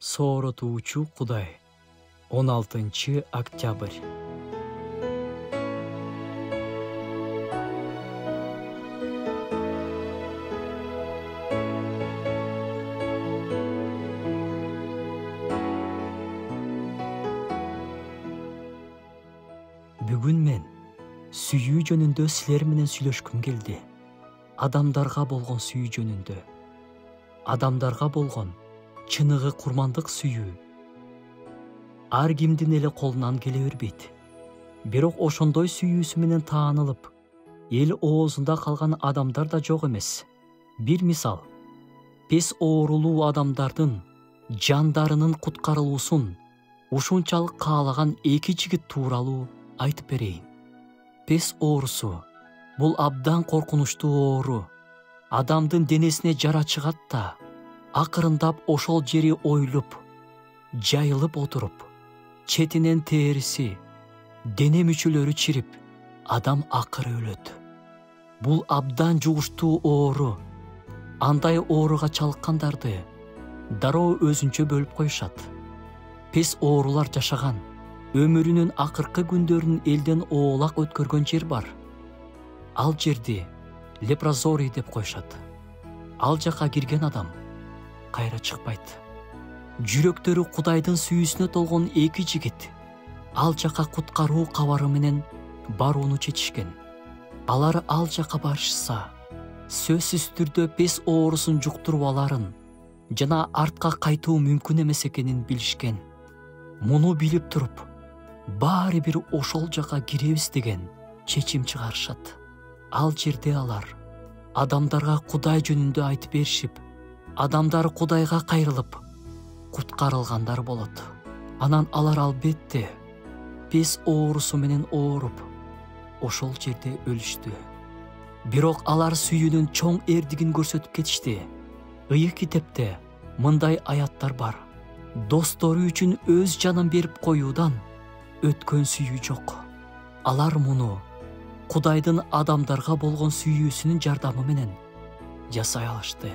Сооротуучу Кудай. 16 октябрь. Бүгүн мен сүйүү жөнүндө силер менен сүйлөшкүм келди. Адамдарга болгон сүйүү жөнүндө. Адамдарга болгон чыныгы курмандык сүйүү ар кимдин эле колунан келе бербейт. Бирок ошондой сүйүүсү менен таанылып, эл оозунда калган адамдар да жок эмес. Бир мисал, пес оорулуу адамдардын жандарынын куткарылуусун ушунчалык каалаган эки жигит тууралуу айтып берейин. Пес оорусу бул абдан коркунучтуу оору. Адамдын денесине жара чыгат да, акырындап ошол жери оюлуп, жайылып отуруп, четинен териси, дене мүчөлөрү чирип, адам акыры өлөт. Бул абдан жугуштуу оору. Андай ооруга чалыккандарды дароо өзүнчө бөлүп коюшат. Пес оорулар жашаган, өмүрүнүн акыркы күндөрүн элден оолак өткөргөн жер бар. Ал жерди лепрозорий деп коюшат. Ал жака кирген адам кайра чыкпайт. Жүрөктөрү Кудайдын сүйүүсүнө толгон эки жигит ал жака куткаруу кабары менен барууну чечишкен. Алар ал жака барышса, сөзсүз түрдө пес оорусун жуктуруп аларын жана артка кайтуу мүмкүн эмес экенин билишкен. Муну билип туруп, баары бир ошол жака киребиз деген чечим чыгарышат. Ал жерде алар адамдарга Кудай жөнүндө айтып беришип, адамдар Кудайга кайрылып, куткарылгандар болот. Анан алар албетте пес оорусу менен ооруп, ошол жерде өлүштү. Бирок алар сүйүүнүн чоң эрдигин көрсөтүп кетишти. Ыйык китепте мындай аяттар бар: достору үчүн өз жанын берип коюудан өткөн сүйүү жок. Алар муну Кудайдын адамдарга болгон сүйүүсүнүн жардамы менен жасай алышты.